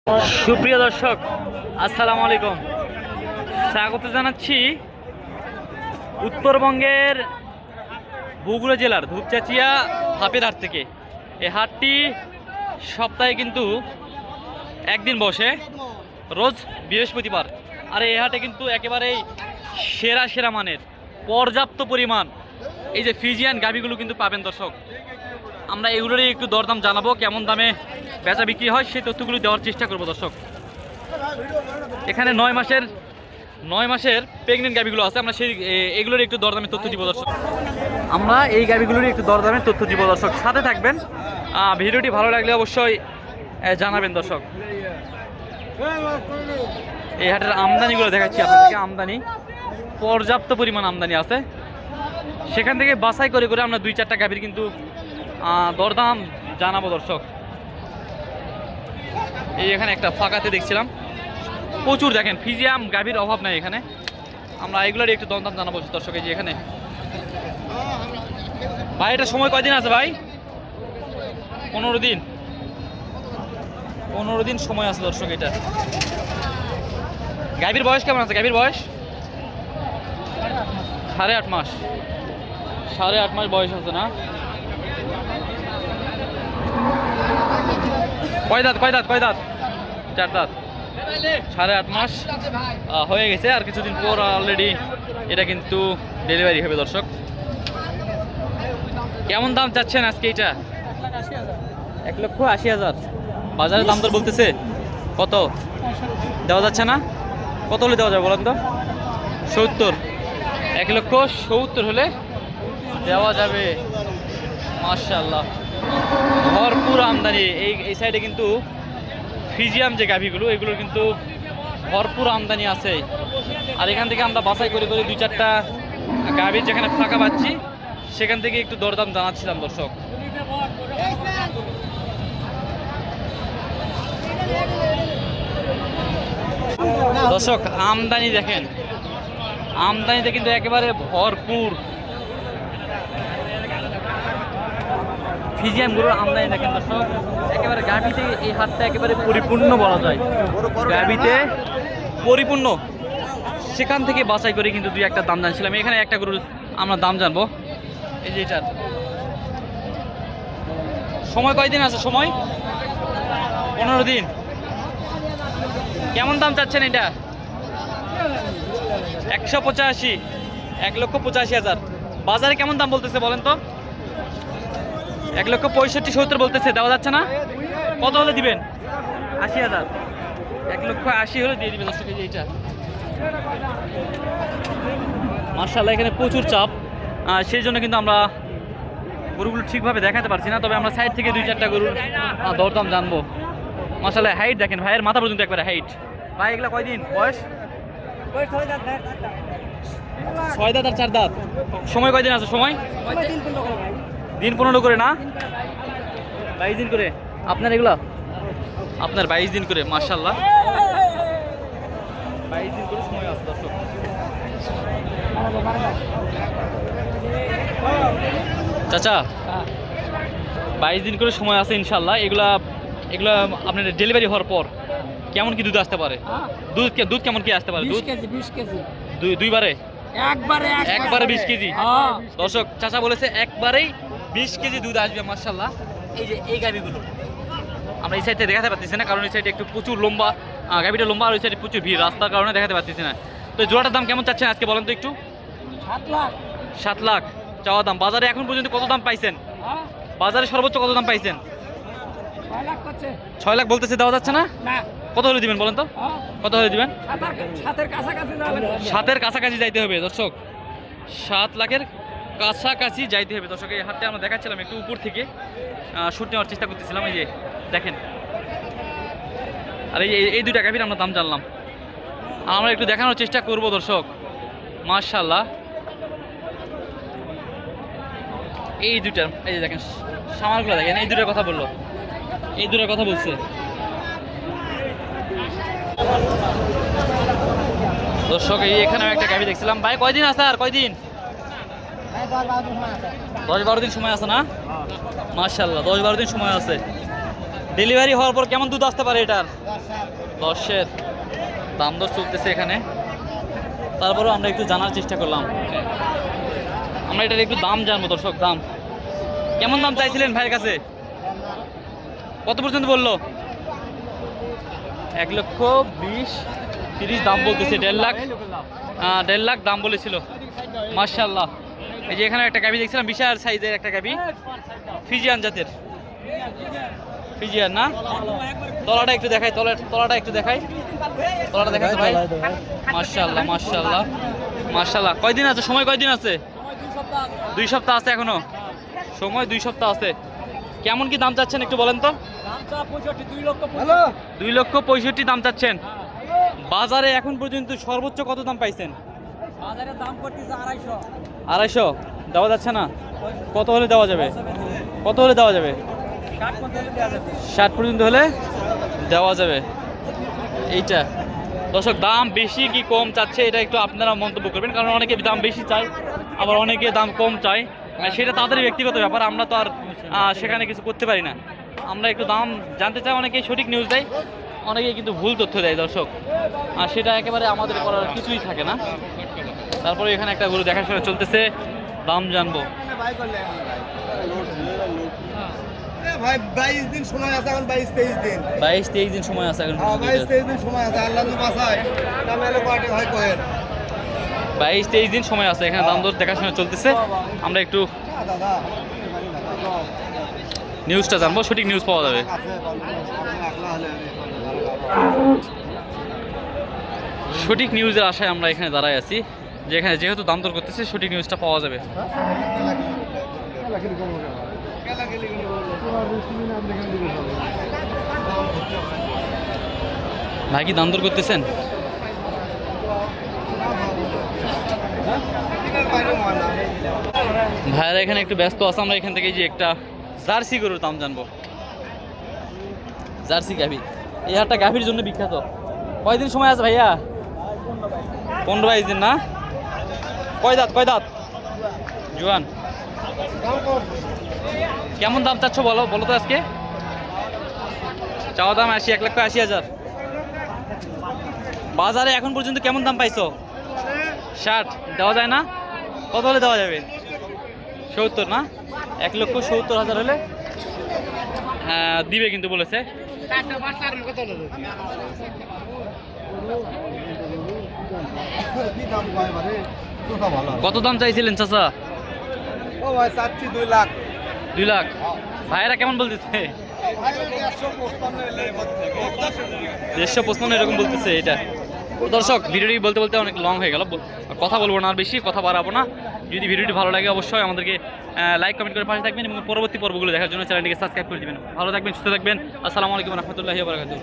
সুপ্রিয় দর্শক, আসসালামু আলাইকুম। স্বাগত জানাচ্ছি উত্তরবঙ্গের বগুড়া জেলার ধূপচাচিয়া ধাপের হাট থেকে। এই হাটটি সপ্তাহে কিন্তু একদিন বসে, রোজ বৃহস্পতিবার। আর এই হাটে কিন্তু একেবারেই সেরা সেরা মানের পর্যাপ্ত পরিমাণ এই যে ফ্রিজিয়ান গাভীগুলো কিন্তু পাবেন দর্শক। আমরা এগুলোরই একটু দরদাম জানাবো, কেমন দামে বেচা বিক্রি হয় সেই তথ্যগুলো দেওয়ার চেষ্টা করবো দর্শক। এখানে 9 মাসের প্রেগনেন্ট গাভীগুলো আছে, আমরা সেই এগুলোর একটু দরদামের তথ্য দিব দর্শক। আমরা এই গাভীগুলোর একটু দরদামের তথ্য দিব দর্শক, সাথে থাকবেন। ভিডিওটি ভালো লাগলে অবশ্যই জানাবেন দর্শক। এই হাটের আমদানিগুলো দেখাচ্ছি আপনাদেরকে। আমদানি পর্যাপ্ত পরিমাণ আমদানি আছে, সেখান থেকে বাছাই করে করে আমরা 2-4টা গাভীর কিন্তু দরদাম জানাবো দর্শক। এই এখানে একটা ফাঁকাতে দেখছিলাম প্রচুর, দেখেন ফ্রিজিয়াম গাভীর অভাব নাই এখানে। আমরা এগুলোর একটু দরদাম জানাবো দর্শক। এই যে এখানে ভাই, এটা সময় কয়দিন আছে ভাই? 15 দিন। 15 দিন সময় আছে দর্শক। এটা গাভীর বয়স কেমন আছে? গাভীর বয়স 8.5 মাস। 8.5 মাস বয়স আছে না? কয় দাঁত? 4 দাঁত। 8.5 মাস হয়ে গেছে, আর কিছুদিন পর অলরেডি এটা কিন্তু ডেলিভারি হবে দর্শক। কেমন দাম চাচ্ছেন আজকে? এটা 1,80,000। বাজারে দাম দর বলতেছে কত? দেওয়া যাচ্ছে না? কত হলে দেওয়া যাবে বলেন তো? 70। 1,70,000 হলে দেওয়া যাবে। মাশাআল্লাহ, ভরপুর আমদানি। এই সাইডে কিন্তু ফ্রিজিয়াম যে গাভীগুলো, এগুলোর কিন্তু ভরপুর আমদানি আছে। আর এখান থেকে আমরা বাছাই করে করে 2-4টা গাভীর যেখানে ফাঁকা পাচ্ছি সেখান থেকে একটু দরদাম জানাচ্ছিলাম দর্শক। দর্শক আমদানি দেখেন, আমদানিতে কিন্তু একেবারে ভরপুর ফ্রিজিয়ামগুলোর আমদানি দেখেন দর্শক। একেবারে গাভীতে এই হাটটা একেবারে পরিপূর্ণ বলা যায়, গাভীতে পরিপূর্ণ। সেখান থেকে বাছাই করে কিন্তু 2-1টা দাম জানছিলাম। এখানে একটা গরুর আমরা দাম জানবো। এই যে এটার সময় কয়দিন আছে? সময় 15 দিন। কেমন দাম চাচ্ছেন এটা? 185। 1,85,000। বাজারে কেমন দাম বলতেছে বলেন তো? 1,65,70 বলতেছে। দেওয়া যাচ্ছে না? কত হলে দিবেন? 80,000। 1,80,000 হলে দিয়ে দিবেন দর্শক। এইটা মাশাআল্লাহ, এখানে প্রচুর চাপ, সেই জন্য কিন্তু আমরা গরুগুলো ঠিকভাবে দেখাতে পারছি না। তবে আমরা সাইড থেকে 2-4টা গরুর দরদাম জানবো। মাশাআল্লাহ, হাইট দেখেন, ভাইয়ের মাথা পর্যন্ত একবারে হাইট। ভাই এগুলা কয়দিন বয়স? 6 দাঁত আর 4 দাঁত। সময় কয়দিন আছে? সময় দিন 15 করে না? 22 দিন করে। আপনার এগুলা? আপনার 22 দিন করে। মাশাআল্লাহ, 22 দিন করে সময় আছে দর্শক। চাচা 22 দিন করে সময় আছে ইনশাল্লাহ। এগুলা আপনার ডেলিভারি হওয়ার পর কেমন কি দুধ আসতে পারে? দুধ কেমন কি আসতে পারে? 20 কেজি। দুইবারে? একবারে 20 কেজি। হ্যাঁ দর্শক, চাচা বলেছে একবারেই 20 কেজি দুধ আসবে। মাশাআল্লাহ, এই যে এই গাভীগুলো আমরা এই সাইডে দেখাতে পারতেছি না, কারণ এই সাইডে একটু প্রচুর লম্বা, গাভীটা লম্বা, আর ওই সাইডে প্রচুর ভিড়, রাস্তার কারণে দেখাতে পারতেছি না। তো জোড়াটার দাম কেমন চাচ্ছেন আজকে বলেন তো একটু? 7 লাখ। 7 লাখ চাওয়া দাম। বাজারে এখন পর্যন্ত কত দাম পাইছেন? হ্যাঁ বাজারে সর্বোচ্চ কত দাম পাইছেন? 6 লাখ করছে। 6 লাখ বলতেছে। দেওয়া যাচ্ছে না? না। কত হলে দিবেন বলেন তো? কত হলে দিবেন? 7-এর কাছাকাছি যাবেন। 7-এর কাছাকাছি যাইতে হবে দর্শক। 7 লাখের কাছাকাছি যাইতে হবে দর্শক। এই হাটটা আমরা দেখাচ্ছিলাম একটু উপর থেকে শুট নেওয়ার চেষ্টা করতেছিলাম। এই যে দেখেন, আর এই 2টা গাভীর আমরা দাম জানলাম। আমরা একটু দেখানোর চেষ্টা করব দর্শক। মাশাআল্লাহ, এই 2টার, এই যে দেখেন সামারগুলো দেখেন, এই 2টার কথা বললো, এই 2টার কথা বলছে দর্শক। এই এখানেও একটা গাভী দেখছিলাম। ভাই কয়দিন আছে? আর কয়দিন? 10-12 দিন সময় আছে না? মাশাআল্লাহ, 10-12 দিন সময় আছে। ডেলিভারি হওয়ার পর কেমন দুধ আসতে পারে এটার? 10-এর দাম দর চলতেছে এখানে। তারপরেও আমরা একটু জানার চেষ্টা করলাম, আমরা এটার একটু দাম জানবো দর্শক। দাম কেমন দাম চাইছিলেন ভাইয়ের কাছে? কত পর্যন্ত বললো? 1,20,30 দাম বলতেছে। 1.5 লাখ, 1.5 লাখ দাম বলেছিল। মাশাআল্লাহ। এই যে এখানে একটা গাভি দেখছিলাম, বিশাল সাইজের একটা গাভি, ফিজিয়ান জাতের। ফিজিয়ান না? তলাটা একটু দেখাই, তলাটা একটু দেখাই, তলাটা দেখাই তো ভাই। মাশাআল্লাহ মাশাআল্লাহ মাশাআল্লাহ। কয়দিন আছে সময়? কয়দিন আছে? 2 সপ্তাহ আছে এখনো সময়, 2 সপ্তাহ আছে। কেমন কি দাম চাচ্ছেন একটু বলেন তো? 2,65,000 দাম চাচ্ছেন। বাজারে এখন পর্যন্ত সর্বোচ্চ কত দাম পাইছেন? বাজারে দাম করতেছে 250। 250 দেওয়া যাচ্ছে না? কত হলে দেওয়া যাবে? কত হলে দেওয়া যাবে? 60 পর্যন্ত হলে দেওয়া যাবে। এইটা দর্শক, দাম বেশি কি কম চাচ্ছে এটা একটু আপনারা মন্তব্য করবেন, কারণ অনেকে দাম বেশি চায়, আবার অনেকে দাম কম চায়। সেটা তাদের ব্যক্তিগত ব্যাপার, আমরা তো আর সেখানে কিছু করতে পারি না। আমরা একটু দাম জানতে চাই, অনেকে সঠিক নিউজ দেয়, অনেকে কিন্তু ভুল তথ্য দেয় দর্শক, আর সেটা একেবারে আমাদের করার কিছুই থাকে না। তারপরে এখানে একটা গরু দেখাশোনা চলতেছে, দাম জানবো। ভাই 22 দিন সময় আছে, এখন 22-23 দিন। 22-23 দিন সময় আছে এখন। 22-23 দিন সময় আছে, আল্লাহ যদি বাঁচায় তাহলে পার্টি হয় কয়েন। 22-23 দিন সময় আছে, এখানে দাম দর দেখাশোনা চলতেছে। আমরা একটু দাদা নিউজটা জানবো, সঠিক নিউজ পাওয়া যাবে। সঠিক নিউজের আশায় আমরা এখানে দাঁড়ায় আছি, যে এখানে যেহেতু দাম দর করতেছে সঠিক নিউজটা পাওয়া যাবে। ভাই কি দাম দর করতেছেন? ভাইরা এখানে একটু ব্যস্ত আছে, আমরা এখান থেকে যে একটা জার্সি গরুর দাম জানবো। জার্সি গাভি, এই হাটটা গাভির জন্য বিখ্যাত। কয়দিন সময় আছে ভাইয়া? 15-22 দিন না? কয় দাঁত? কয় দাঁত? জোয়ান। কেমন দাম চাচ্ছ বলো বলো তো আজকে? চাওয়া দাম 1,80,000। বাজারে এখন পর্যন্ত কেমন দাম পাইছো? 60 দেওয়া যায় না? কত হলে দেওয়া যাবে? 70 না? 1,70,000 হলে দিবে কিন্তু বলেছে। কত দাম চাইছিলেন চাচা? ও ভাই চাচ্ছি 2 লাখ। 2 লাখ। ভাইয়েরা কেমন বলতেছে? 155 এরকম বলতেছে। এটা দর্শক, ভিডিওটি বলতে বলতে অনেক লং হয়ে গেল, কথা বলবো না আর বেশি, কথা বাড়াবো না। যদি ভিডিওটি ভালো লাগে অবশ্যই আমাদেরকে লাইক কমেন্ট করে পাশে থাকবেন এবং পরবর্তী পর্বগুলো দেখার জন্য চ্যানেলটিকে সাবস্ক্রাইব করে দিবেন। ভালো থাকবেন, সুস্থ থাকবেন। আসসালামু আলাইকুম রহমতুল্লাহি ওয়া বারাকাতুহু।